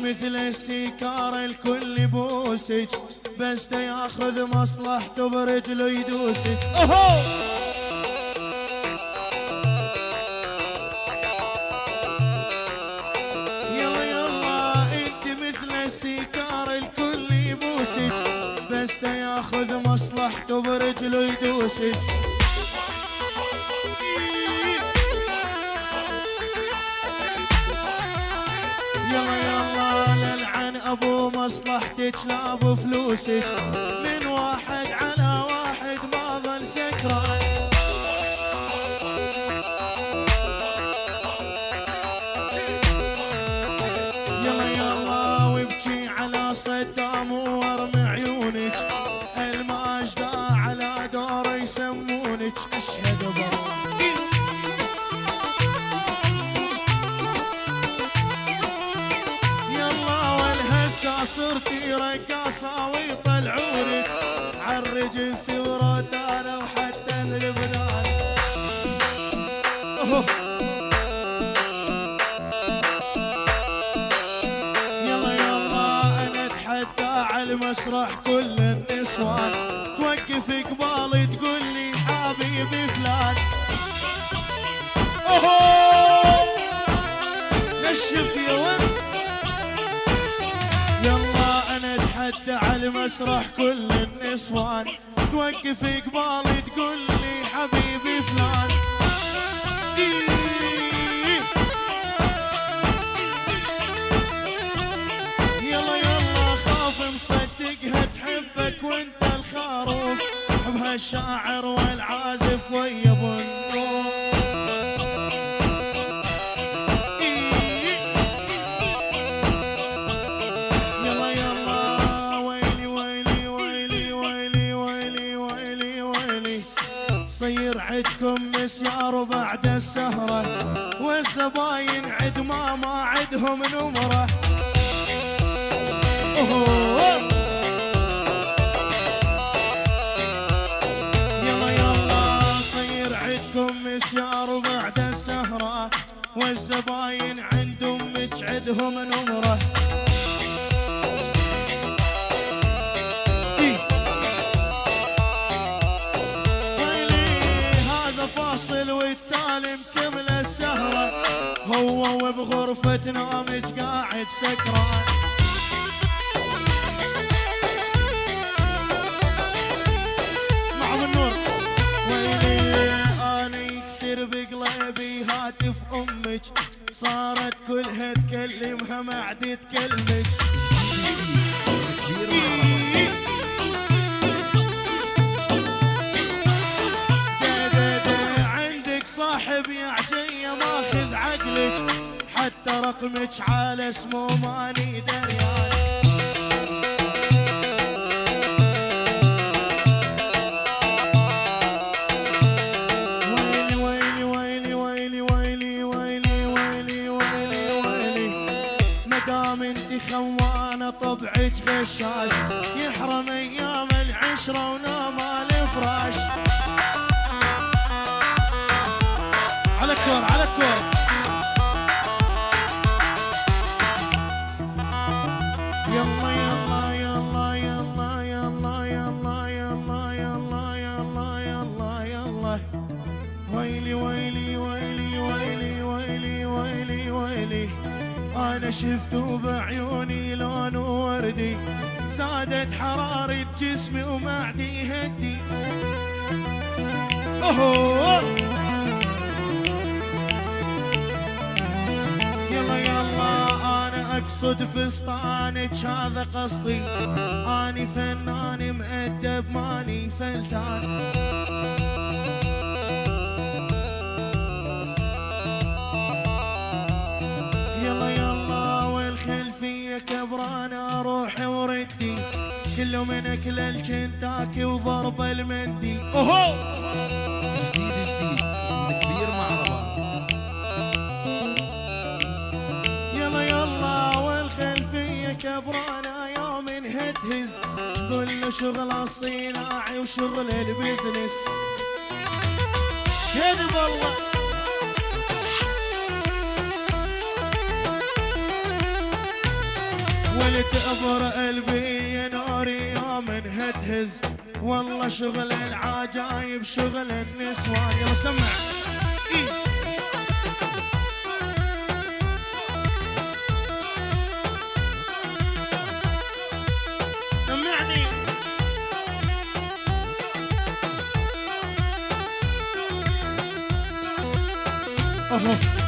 مثل السيكار الكل يبوسك، بس ياخذ مصلحته برجله يدوسك. يلا يلا انت مثل السيكار الكل يبوسك، بس ياخذ مصلحته برجله يدوسك. يلا يلا للعن ابو مصلحتك لا ابو فلوسك، من واحد على واحد ما ظل سكران. يلا يلا وابكي على صدام وورم عيونك، الماجدة على دور يسمونك. اشهد بالله صرتي رقاصة ويطلعونك عالرجل سورتانا وحتى اللبنان. يلا يلا انا اتحدى على المسرح كل النسوان، توقف قبالي تقول لي حبيبي فلان. نشف يا ولد. يلا انا اتحدى على المسرح كل النسوان، توقف قبالي تقول لي حبيبي فلان. يلا يلا خاف مصدقها تحبك وانت الخروف، حبها الشاعر والعازف ويا ابو النور. صير عدكم مسيار بعد السهرة، والزباين عد ما عدهم نمرة. يلا يلا صير عدكم مسيار بعد السهرة، والزباين عندهم عدهم نمرة. فاصل والتالي مكمل السهرة، هو وبغرفة نومك قاعد سكران. اسمعوا بالنور. ويلي انا يكسر بقلبي هاتف امك، صارت كلها تكلمها ما عاد تكلمك. صاحب يا عجية ماخذ عقلك، حتى رقمك على اسمه ماني دريان. ويلي ويلي ويلي ويلي ويلي ويلي ويلي ويلي ويلي، مدام انت خوانة طبعك غشاش، يحرم ايام العشرة ونام الفراش. على الكور على الكور. يلا يلا يلا يلا يلا يلا يلا يلا يلا يلا يلا. ويلي ويلي ويلي ويلي ويلي ويلي ويلي، انا شفته بعيوني لون وردي، زادت حرارة جسمي ومعدي يهدي. يلا يلا انا اقصد فستانك هذا قصدي، اني فنان مؤدب ماني فلتان. يلا يلا والخلفية كبرانة روحي وردي، كله من اكل الكنتاكي وضرب المندي. اوهو جديد جديد من كبير مع رباب. يلا يلا والخلفية كبرانة يوم هتهز، كل شغل الصناعي وشغل البزنس. كذب والله ولتأبر قلبي ناري يوم هتهز، والله شغل العجايب شغل النسوان. يلا سمع سمعني. اوف